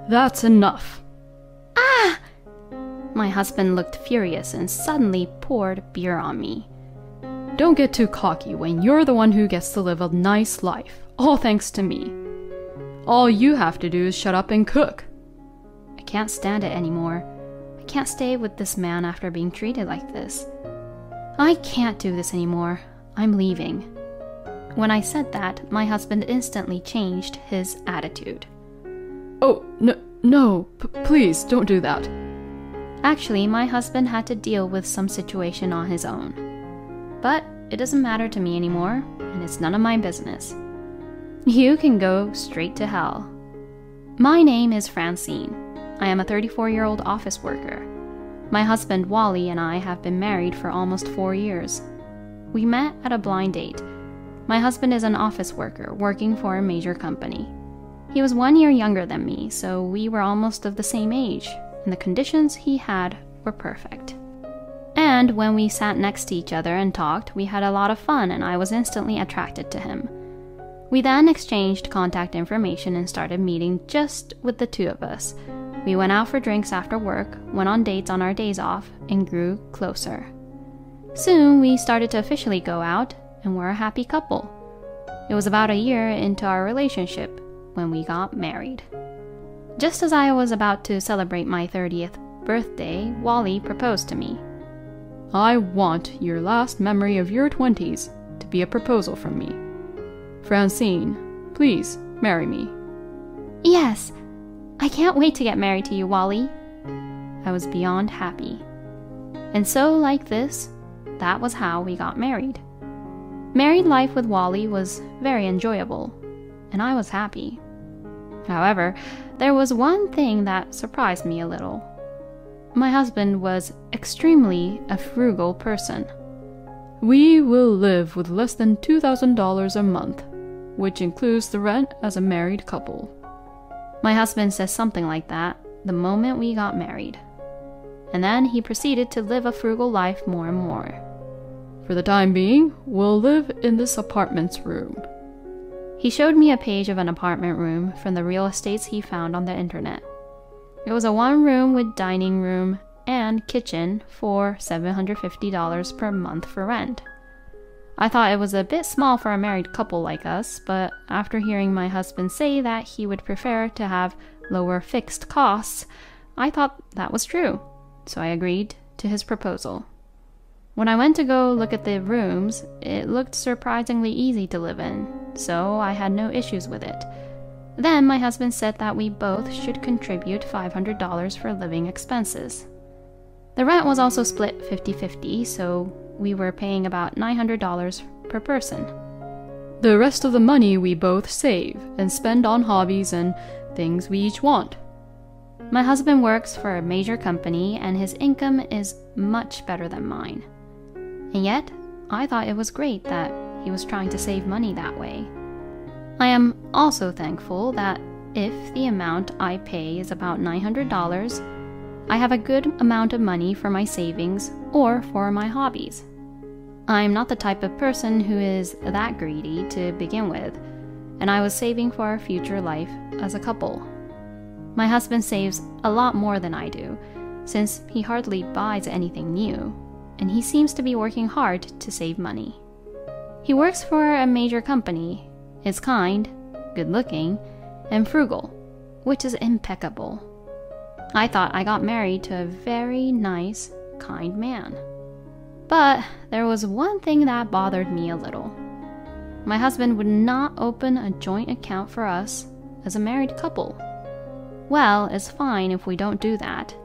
That's enough. Ah! My husband looked furious and suddenly poured beer on me. Don't get too cocky when you're the one who gets to live a nice life, all thanks to me. All you have to do is shut up and cook. I can't stand it anymore. I can't stay with this man after being treated like this. I can't do this anymore. I'm leaving. When I said that, my husband instantly changed his attitude. Oh, no, please don't do that. Actually, my husband had to deal with some situation on his own. But it doesn't matter to me anymore, and it's none of my business. You can go straight to hell. My name is Francine. I am a 34-year-old office worker. My husband, Wally, and I have been married for almost 4 years. We met at a blind date. My husband is an office worker working for a major company. He was 1 year younger than me, so we were almost of the same age, and the conditions he had were perfect. And when we sat next to each other and talked, we had a lot of fun, and I was instantly attracted to him. We then exchanged contact information and started meeting just with the two of us. We went out for drinks after work, went on dates on our days off, and grew closer. Soon, we started to officially go out, and were a happy couple. It was about a year into our relationship when we got married. Just as I was about to celebrate my 30th birthday, Wally proposed to me. I want your last memory of your 20s to be a proposal from me. Francine, please marry me. Yes, I can't wait to get married to you, Wally. I was beyond happy. And so, like this, that was how we got married. Married life with Wally was very enjoyable, and I was happy. However, there was one thing that surprised me a little. My husband was extremely a frugal person. We will live with less than $2,000 a month, which includes the rent as a married couple. My husband says something like that the moment we got married. And then he proceeded to live a frugal life more and more. For the time being, we'll live in this apartment's room. He showed me a page of an apartment room from the real estates he found on the internet. It was a one-room with dining room and kitchen for $750 per month for rent. I thought it was a bit small for a married couple like us, but after hearing my husband say that he would prefer to have lower fixed costs, I thought that was true, so I agreed to his proposal. When I went to go look at the rooms, it looked surprisingly easy to live in, so I had no issues with it. Then my husband said that we both should contribute $500 for living expenses. The rent was also split 50-50, so we were paying about $900 per person. The rest of the money we both save and spend on hobbies and things we each want. My husband works for a major company and his income is much better than mine. And yet, I thought it was great that he was trying to save money that way. I am also thankful that if the amount I pay is about $900, I have a good amount of money for my savings or for my hobbies. I'm not the type of person who is that greedy to begin with, and I was saving for our future life as a couple. My husband saves a lot more than I do, since he hardly buys anything new, and he seems to be working hard to save money. He works for a major company, is kind, good-looking, and frugal, which is impeccable. I thought I got married to a very nice, kind man. But there was one thing that bothered me a little. My husband would not open a joint account for us as a married couple. Well, it's fine if we don't do that.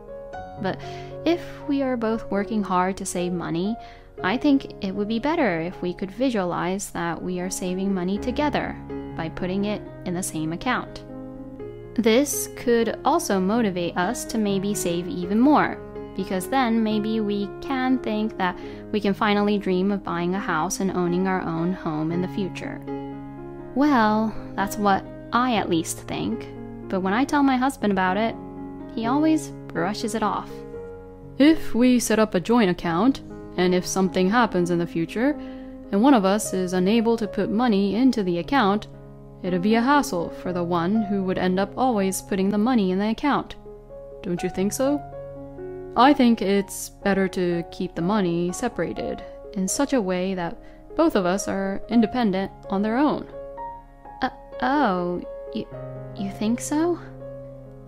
But if we are both working hard to save money, I think it would be better if we could visualize that we are saving money together by putting it in the same account. This could also motivate us to maybe save even more, because then maybe we can think that we can finally dream of buying a house and owning our own home in the future. Well, that's what I at least think, but when I tell my husband about it, he always brushes it off. If we set up a joint account, and if something happens in the future, and one of us is unable to put money into the account, It'd be a hassle for the one who would end up always putting the money in the account. Don't you think so? I think it's better to keep the money separated in such a way that both of us are independent on their own. You think so?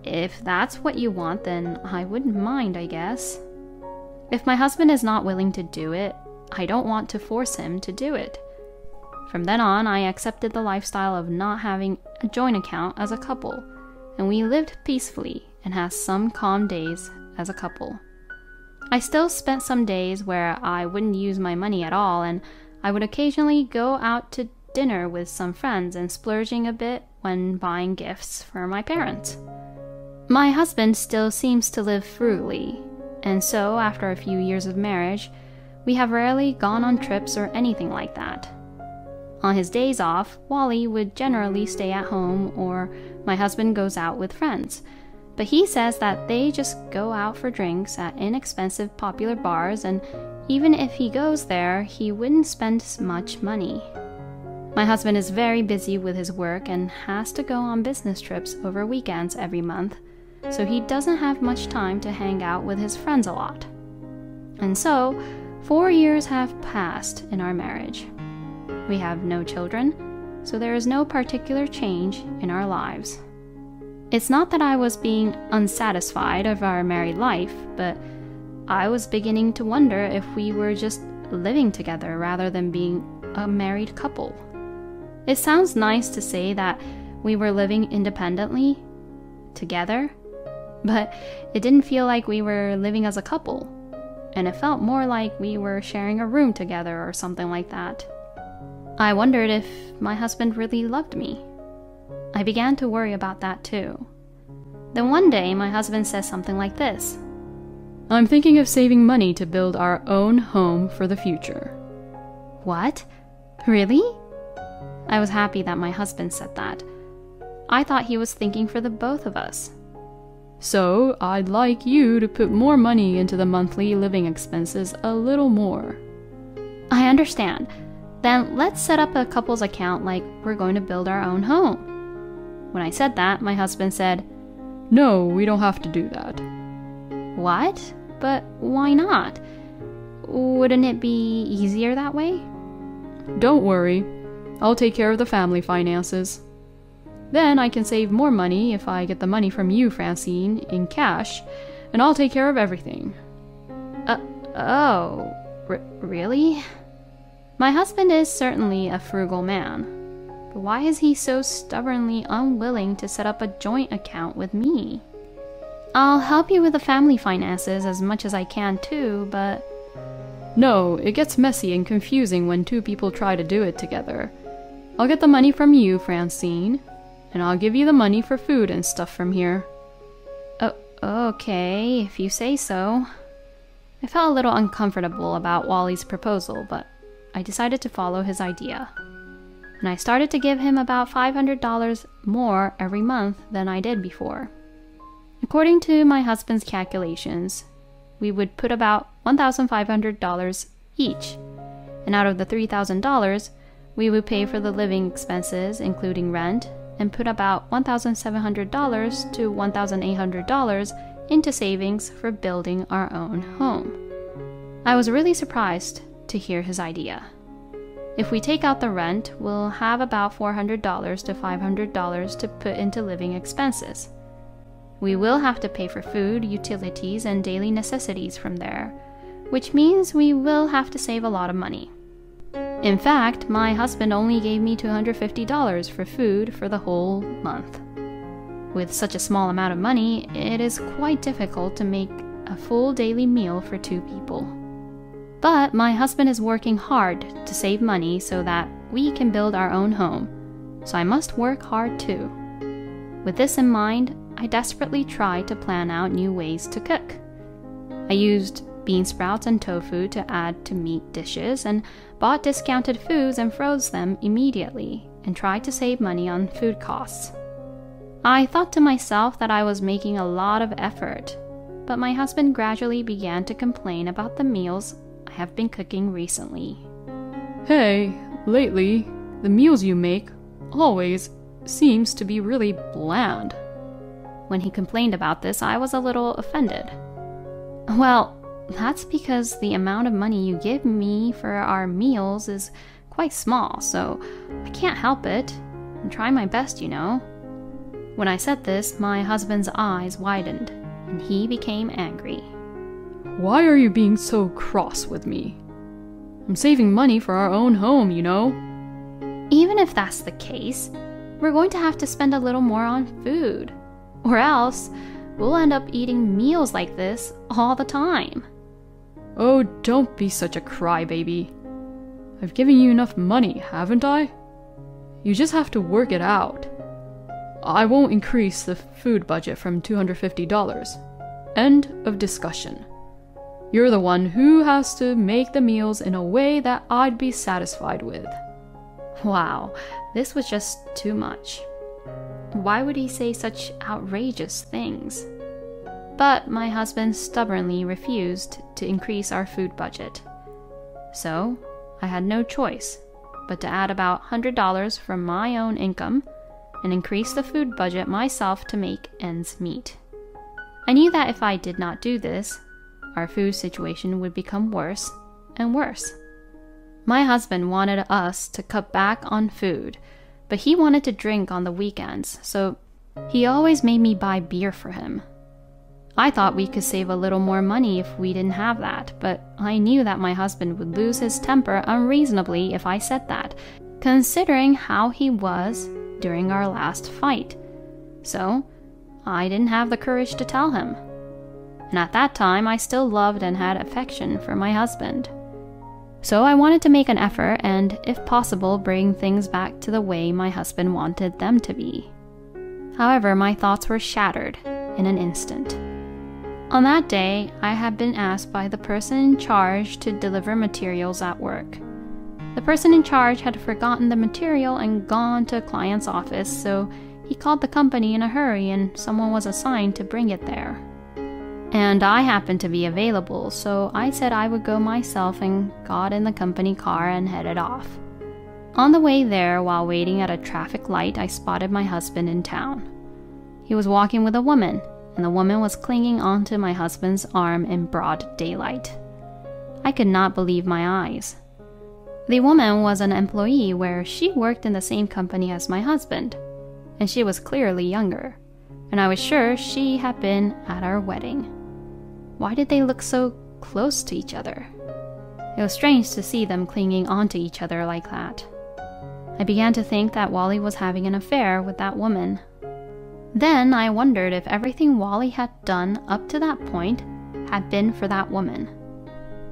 If that's what you want, then I wouldn't mind, I guess. If my husband is not willing to do it, I don't want to force him to do it. From then on, I accepted the lifestyle of not having a joint account as a couple, and we lived peacefully and had some calm days as a couple. I still spent some days where I wouldn't use my money at all, and I would occasionally go out to dinner with some friends and splurging a bit when buying gifts for my parents. My husband still seems to live frugally, and so after a few years of marriage, we have rarely gone on trips or anything like that. On his days off, Wally would generally stay at home or my husband goes out with friends, but he says that they just go out for drinks at inexpensive popular bars, and even if he goes there, he wouldn't spend much money. My husband is very busy with his work and has to go on business trips over weekends every month, so he doesn't have much time to hang out with his friends a lot. And so, 4 years have passed in our marriage. We have no children, so there is no particular change in our lives. It's not that I was being unsatisfied of our married life, but I was beginning to wonder if we were just living together rather than being a married couple. It sounds nice to say that we were living independently, together, but it didn't feel like we were living as a couple, and it felt more like we were sharing a room together or something like that. I wondered if my husband really loved me. I began to worry about that too. Then one day my husband says something like this: I'm thinking of saving money to build our own home for the future. What? Really? I was happy that my husband said that. I thought he was thinking for the both of us. So I'd like you to put more money into the monthly living expenses, a little more. I understand. Then let's set up a couple's account like we're going to build our own home. When I said that, my husband said, No, we don't have to do that. What? But why not? Wouldn't it be easier that way? Don't worry. I'll take care of the family finances. Then I can save more money if I get the money from you, Francine, in cash, and I'll take care of everything. Really? My husband is certainly a frugal man, but why is he so stubbornly unwilling to set up a joint account with me? I'll help you with the family finances as much as I can too, but... No, it gets messy and confusing when two people try to do it together. I'll get the money from you, Francine, and I'll give you the money for food and stuff from here. Okay, if you say so. I felt a little uncomfortable about Wally's proposal, but I decided to follow his idea. And I started to give him about $500 more every month than I did before. According to my husband's calculations, we would put about $1,500 each, and out of the $3,000, we would pay for the living expenses, including rent, and put about $1,700 to $1,800 into savings for building our own home. I was really surprised to hear his idea. If we take out the rent, we'll have about $400 to $500 to put into living expenses. We will have to pay for food, utilities, and daily necessities from there, which means we will have to save a lot of money. In fact, my husband only gave me $250 for food for the whole month. With such a small amount of money, it is quite difficult to make a full daily meal for two people. But my husband is working hard to save money so that we can build our own home, so I must work hard too. With this in mind, I desperately tried to plan out new ways to cook. I used bean sprouts and tofu to add to meat dishes and bought discounted foods and froze them immediately and tried to save money on food costs. I thought to myself that I was making a lot of effort, but my husband gradually began to complain about the meals I have been cooking recently. Hey, lately, the meals you make always seems to be really bland. When he complained about this, I was a little offended. Well, that's because the amount of money you give me for our meals is quite small, so I can't help it. I'm trying my best, you know. When I said this, my husband's eyes widened, and he became angry. Why are you being so cross with me? I'm saving money for our own home, you know. Even if that's the case, we're going to have to spend a little more on food, or else we'll end up eating meals like this all the time. Oh, don't be such a crybaby. I've given you enough money, haven't I? You just have to work it out. I won't increase the food budget from $250. End of discussion. You're the one who has to make the meals in a way that I'd be satisfied with. Wow, this was just too much. Why would he say such outrageous things? But my husband stubbornly refused to increase our food budget. So I had no choice but to add about $100 from my own income and increase the food budget myself to make ends meet. I knew that if I did not do this, our food situation would become worse and worse. My husband wanted us to cut back on food, but he wanted to drink on the weekends, so he always made me buy beer for him. I thought we could save a little more money if we didn't have that, but I knew that my husband would lose his temper unreasonably if I said that, considering how he was during our last fight. So I didn't have the courage to tell him. And at that time, I still loved and had affection for my husband. So I wanted to make an effort and, if possible, bring things back to the way my husband wanted them to be. However, my thoughts were shattered in an instant. On that day, I had been asked by the person in charge to deliver materials at work. The person in charge had forgotten the material and gone to a client's office, so he called the company in a hurry and someone was assigned to bring it there. And I happened to be available, so I said I would go myself and got in the company car and headed off. On the way there, while waiting at a traffic light, I spotted my husband in town. He was walking with a woman, and the woman was clinging onto my husband's arm in broad daylight. I could not believe my eyes. The woman was an employee where she worked in the same company as my husband, and she was clearly younger, and I was sure she had been at our wedding. Why did they look so close to each other? It was strange to see them clinging onto each other like that. I began to think that Wally was having an affair with that woman. Then I wondered if everything Wally had done up to that point had been for that woman.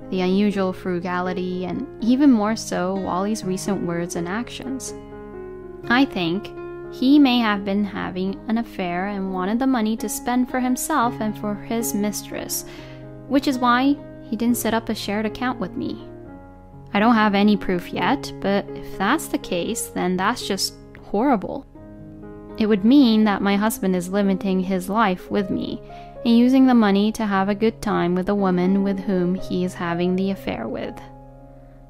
The unusual frugality, and even more so, Wally's recent words and actions. I think he may have been having an affair and wanted the money to spend for himself and for his mistress, which is why he didn't set up a shared account with me. I don't have any proof yet, but if that's the case, then that's just horrible. It would mean that my husband is limiting his life with me and using the money to have a good time with the woman with whom he is having the affair with.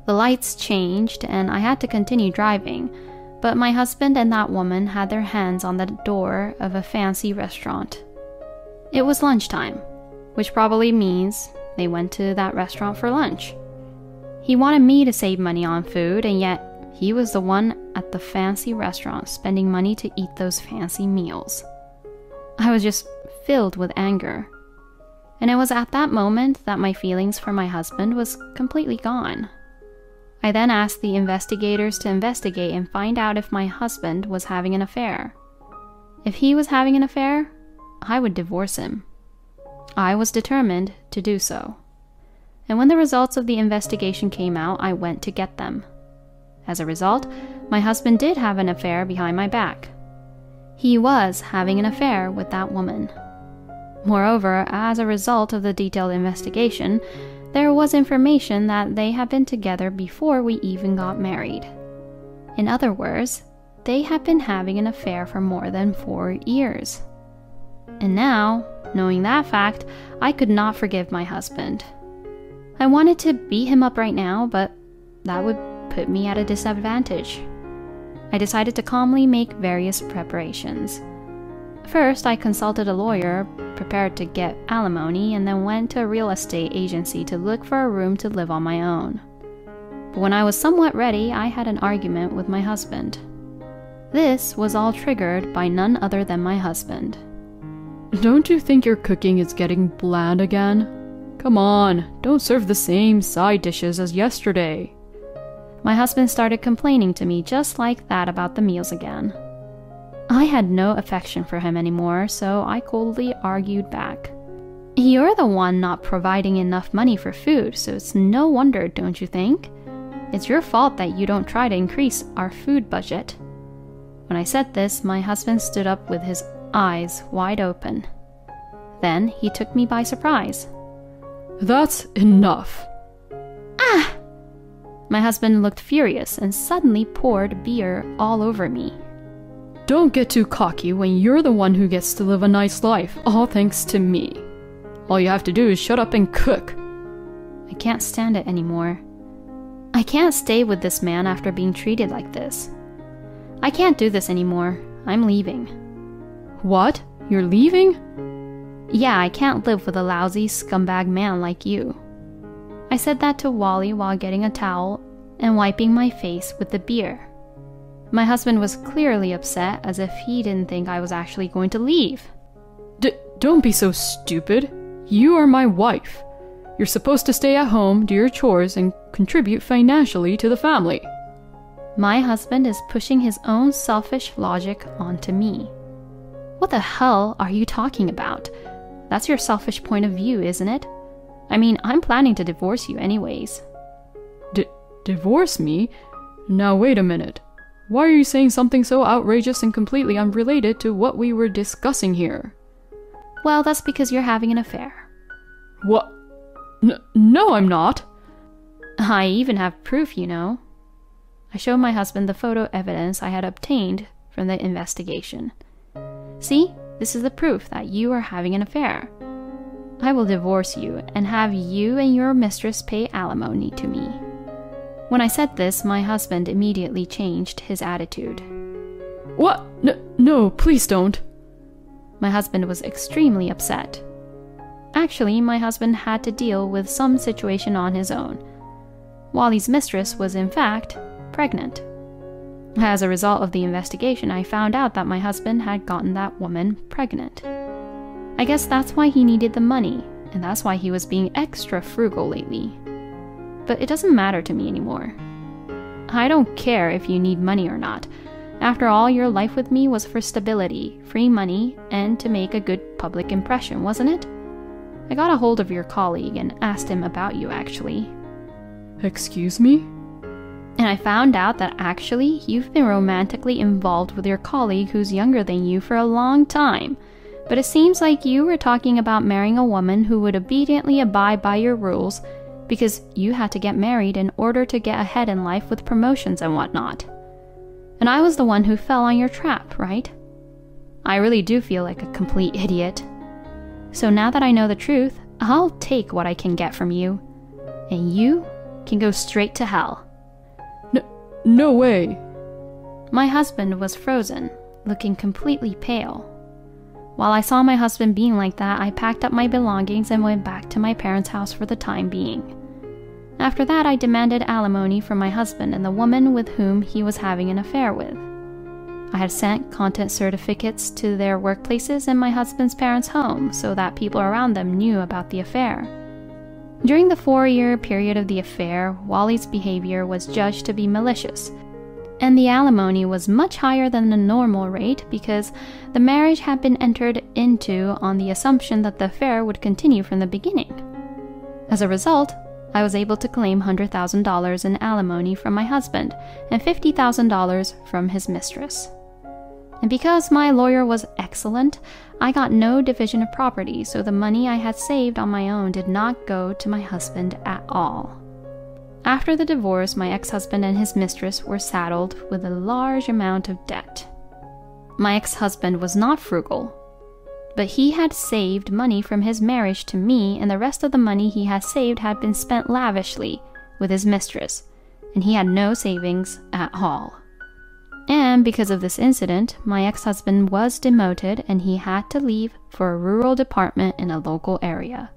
The lights changed and I had to continue driving, but my husband and that woman had their hands on the door of a fancy restaurant. It was lunchtime, which probably means they went to that restaurant for lunch. He wanted me to save money on food, and yet he was the one at the fancy restaurant spending money to eat those fancy meals. I was just filled with anger. And it was at that moment that my feelings for my husband was completely gone. I then asked the investigators to investigate and find out if my husband was having an affair. If he was having an affair, I would divorce him. I was determined to do so. And when the results of the investigation came out, I went to get them. As a result, my husband did have an affair behind my back. He was having an affair with that woman. Moreover, as a result of the detailed investigation, there was information that they had been together before we even got married. In other words, they had been having an affair for more than 4 years. And now, knowing that fact, I could not forgive my husband. I wanted to beat him up right now, but that would put me at a disadvantage. I decided to calmly make various preparations. First, I consulted a lawyer, prepared to get alimony, and then went to a real estate agency to look for a room to live on my own. But when I was somewhat ready, I had an argument with my husband. This was all triggered by none other than my husband. Don't you think your cooking is getting bland again? Come on, don't serve the same side dishes as yesterday. My husband started complaining to me just like that about the meals again. I had no affection for him anymore, so I coldly argued back. You're the one not providing enough money for food, so it's no wonder, don't you think? It's your fault that you don't try to increase our food budget. When I said this, my husband stood up with his eyes wide open. Then he took me by surprise. That's enough. Ah! My husband looked furious and suddenly poured beer all over me. Don't get too cocky when you're the one who gets to live a nice life, all thanks to me. All you have to do is shut up and cook. I can't stand it anymore. I can't stay with this man after being treated like this. I can't do this anymore. I'm leaving. What? You're leaving? Yeah, I can't live with a lousy scumbag man like you. I said that to Wally while getting a towel and wiping my face with the beer. My husband was clearly upset, as if he didn't think I was actually going to leave. Don't be so stupid. You are my wife. You're supposed to stay at home, do your chores, and contribute financially to the family. My husband is pushing his own selfish logic onto me. What the hell are you talking about? That's your selfish point of view, isn't it? I mean, I'm planning to divorce you anyways. Divorce me? Now wait a minute. Why are you saying something so outrageous and completely unrelated to what we were discussing here? Well, that's because you're having an affair. What? No, I'm not. I even have proof, you know. I showed my husband the photo evidence I had obtained from the investigation. See, this is the proof that you are having an affair. I will divorce you and have you and your mistress pay alimony to me. When I said this, my husband immediately changed his attitude. What? No, please don't. My husband was extremely upset. Actually, my husband had to deal with some situation on his own. Wally's mistress was, in fact, pregnant. As a result of the investigation, I found out that my husband had gotten that woman pregnant. I guess that's why he needed the money, and that's why he was being extra frugal lately. But it doesn't matter to me anymore. I don't care if you need money or not. After all, your life with me was for stability, free money, and to make a good public impression, wasn't it? I got a hold of your colleague and asked him about you, actually. Excuse me? And I found out that actually you've been romantically involved with your colleague who's younger than you for a long time. But it seems like you were talking about marrying a woman who would obediently abide by your rules because you had to get married in order to get ahead in life with promotions and whatnot. And I was the one who fell on your trap, right? I really do feel like a complete idiot. So now that I know the truth, I'll take what I can get from you. And you can go straight to hell. No way. My husband was frozen, looking completely pale. While I saw my husband being like that, I packed up my belongings and went back to my parents' house for the time being. After that, I demanded alimony from my husband and the woman with whom he was having an affair with. I had sent content certificates to their workplaces and my husband's parents' home so that people around them knew about the affair. During the 4-year period of the affair, Wally's behavior was judged to be malicious, and the alimony was much higher than the normal rate because the marriage had been entered into on the assumption that the affair would continue from the beginning. As a result, I was able to claim $100,000 in alimony from my husband and $50,000 from his mistress. And because my lawyer was excellent, I got no division of property, so the money I had saved on my own did not go to my husband at all. After the divorce, my ex-husband and his mistress were saddled with a large amount of debt. My ex-husband was not frugal, but he had saved money from his marriage to me, and the rest of the money he had saved had been spent lavishly with his mistress, and he had no savings at all. And And because of this incident, my ex-husband was demoted and he had to leave for a rural department in a local area.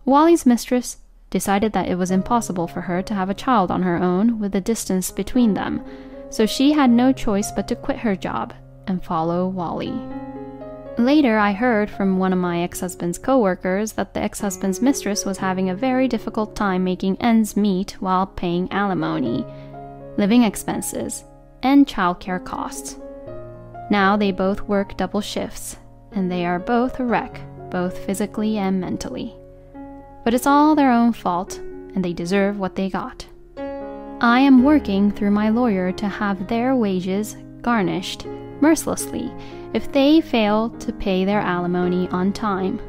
Wally's mistress decided that it was impossible for her to have a child on her own with the distance between them, so she had no choice but to quit her job and follow Wally. Later, I heard from one of my ex-husband's co-workers that the ex-husband's mistress was having a very difficult time making ends meet while paying alimony, living expenses, and childcare costs. Now they both work double shifts, and they are both a wreck, both physically and mentally. But it's all their own fault, and they deserve what they got. I am working through my lawyer to have their wages garnished mercilessly if they fail to pay their alimony on time.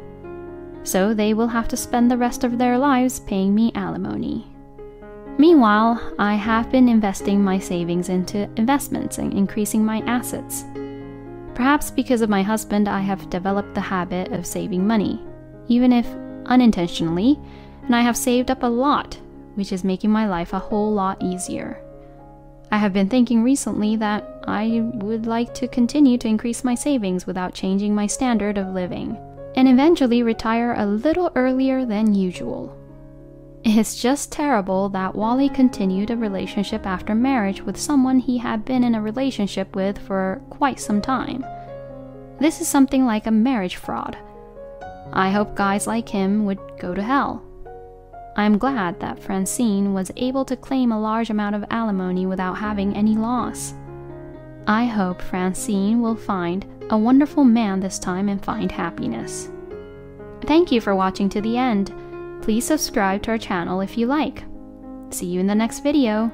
So they will have to spend the rest of their lives paying me alimony. Meanwhile, I have been investing my savings into investments and increasing my assets. Perhaps because of my husband, I have developed the habit of saving money, even if unintentionally, and I have saved up a lot, which is making my life a whole lot easier. I have been thinking recently that I would like to continue to increase my savings without changing my standard of living, and eventually retire a little earlier than usual. It's just terrible that Wally continued a relationship after marriage with someone he had been in a relationship with for quite some time. This is something like a marriage fraud. I hope guys like him would go to hell. I am glad that Francine was able to claim a large amount of alimony without having any loss. I hope Francine will find a wonderful man this time and find happiness. Thank you for watching to the end. Please subscribe to our channel if you like. See you in the next video.